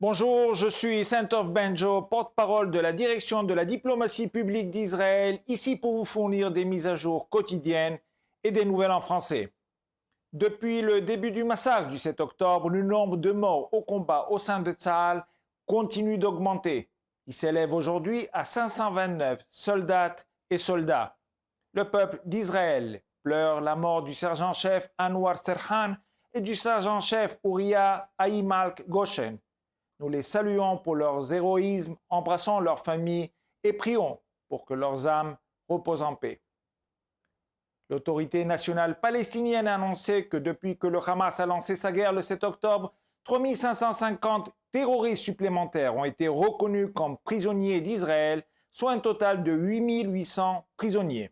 Bonjour, je suis Saint-Off Benjo, porte-parole de la direction de la diplomatie publique d'Israël, ici pour vous fournir des mises à jour quotidiennes et des nouvelles en français. Depuis le début du massacre du 7 octobre, le nombre de morts au combat au sein de Tsahal continue d'augmenter. Il s'élève aujourd'hui à 529 soldats et soldats. Le peuple d'Israël pleure la mort du sergent-chef Anwar Serhan et du sergent-chef Uriah Ahimalk Goshen. Nous les saluons pour leur héroïsme, embrassons leurs familles et prions pour que leurs âmes reposent en paix. L'autorité nationale palestinienne a annoncé que depuis que le Hamas a lancé sa guerre le 7 octobre, 3550 terroristes supplémentaires ont été reconnus comme prisonniers d'Israël, soit un total de 8800 prisonniers.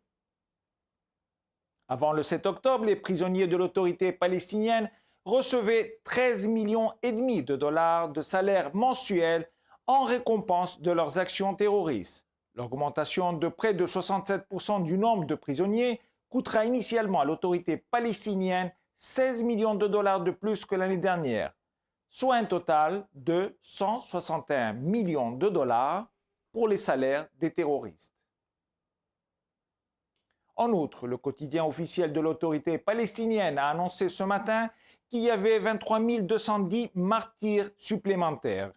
Avant le 7 octobre, les prisonniers de l'autorité palestinienne recevaient 13,5 millions de dollars de salaire mensuel en récompense de leurs actions terroristes. L'augmentation de près de 67% du nombre de prisonniers coûtera initialement à l'autorité palestinienne 16 millions de dollars de plus que l'année dernière, soit un total de 161 millions de dollars pour les salaires des terroristes. En outre, le quotidien officiel de l'autorité palestinienne a annoncé ce matin qu'il y avait 23 210 martyrs supplémentaires.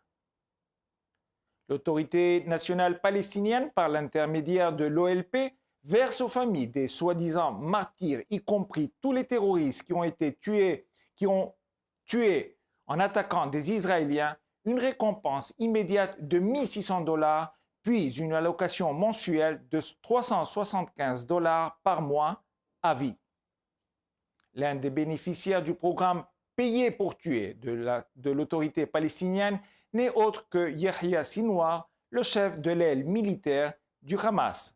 L'autorité nationale palestinienne, par l'intermédiaire de l'OLP, verse aux familles des soi-disant martyrs, y compris tous les terroristes qui ont tué en attaquant des Israéliens, une récompense immédiate de 1 600 dollars, puis une allocation mensuelle de 375 dollars par mois à vie. L'un des bénéficiaires du programme Payé pour tuer de l'autorité palestinienne n'est autre que Yahya Sinwar, le chef de l'aile militaire du Hamas.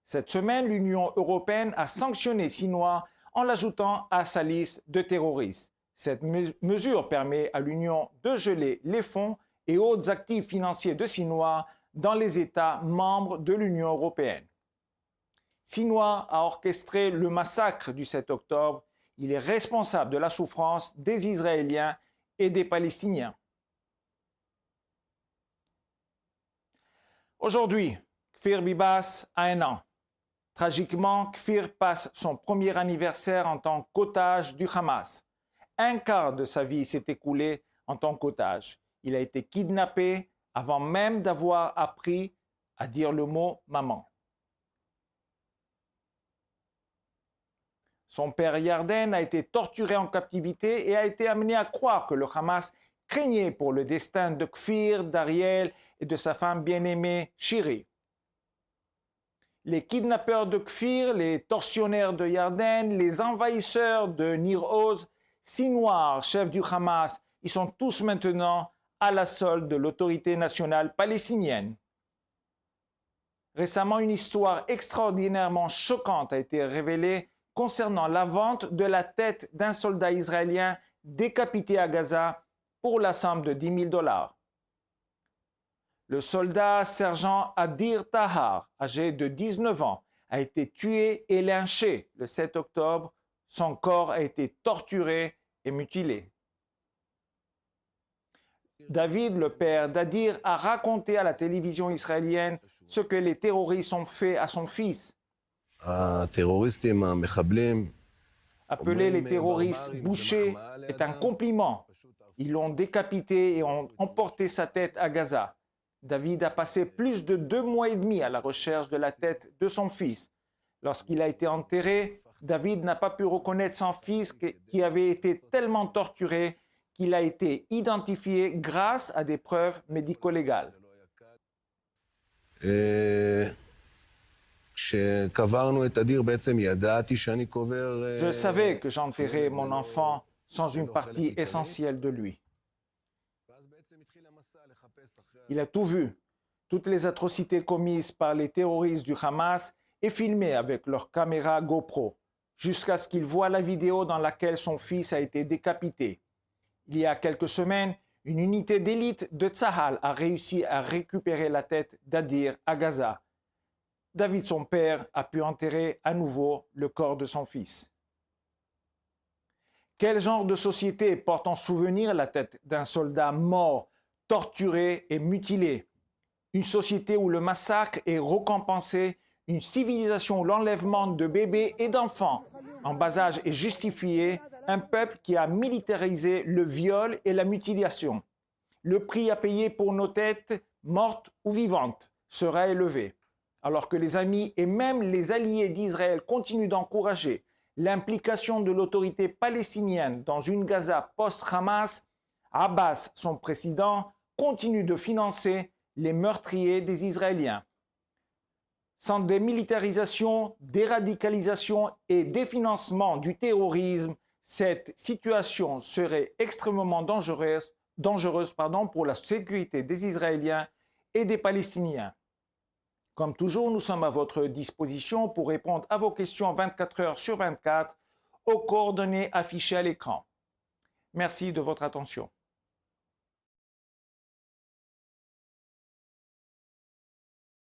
Cette semaine, l'Union européenne a sanctionné Sinwar en l'ajoutant à sa liste de terroristes. Cette mesure permet à l'Union de geler les fonds et autres actifs financiers de Sinwar dans les États membres de l'Union européenne. Sinwar a orchestré le massacre du 7 octobre. Il est responsable de la souffrance des Israéliens et des Palestiniens. Aujourd'hui, Kfir Bibas a 1 an. Tragiquement, Kfir passe son premier anniversaire en tant qu'otage du Hamas. Un quart de sa vie s'est écoulé en tant qu'otage. Il a été kidnappé avant même d'avoir appris à dire le mot « maman ». Son père Yarden a été torturé en captivité et a été amené à croire que le Hamas craignait pour le destin de Kfir, d'Ariel et de sa femme bien-aimée Shiri. Les kidnappeurs de Kfir, les tortionnaires de Yarden, les envahisseurs de Nir Oz, Sinwar, chef du Hamas, ils sont tous maintenant à la solde de l'autorité nationale palestinienne. Récemment, une histoire extraordinairement choquante a été révélée concernant la vente de la tête d'un soldat israélien décapité à Gaza pour la somme de 10 000 dollars. Le soldat sergent Adir Tahar, âgé de 19 ans, a été tué et lynché le 7 octobre. Son corps a été torturé et mutilé. David, le père d'Adir, a raconté à la télévision israélienne ce que les terroristes ont fait à son fils. Appeler les terroristes bouchers est un compliment. Ils l'ont décapité et ont emporté sa tête à Gaza. David a passé plus de 2 mois et demi à la recherche de la tête de son fils. Lorsqu'il a été enterré, David n'a pas pu reconnaître son fils qui avait été tellement torturé qu'il a été identifié grâce à des preuves médico-légales. Je savais que j'enterrais mon enfant sans une partie essentielle de lui. Il a tout vu, toutes les atrocités commises par les terroristes du Hamas et filmées avec leur caméra GoPro, jusqu'à ce qu'il voie la vidéo dans laquelle son fils a été décapité. Il y a quelques semaines, une unité d'élite de Tsahal a réussi à récupérer la tête d'Adir à Gaza. David, son père, a pu enterrer à nouveau le corps de son fils. Quel genre de société porte en souvenir la tête d'un soldat mort, torturé et mutilé? Une société où le massacre est récompensé, une civilisation où l'enlèvement de bébés et d'enfants en bas âge est justifié, un peuple qui a militarisé le viol et la mutilation. Le prix à payer pour nos têtes, mortes ou vivantes, sera élevé. Alors que les amis et même les alliés d'Israël continuent d'encourager l'implication de l'autorité palestinienne dans une Gaza post-Hamas, Abbas, son président, continue de financer les meurtriers des Israéliens. Sans démilitarisation, déradicalisation et définancement du terrorisme, cette situation serait extrêmement dangereuse pour la sécurité des Israéliens et des Palestiniens. Comme toujours, nous sommes à votre disposition pour répondre à vos questions 24 heures sur 24 aux coordonnées affichées à l'écran. Merci de votre attention.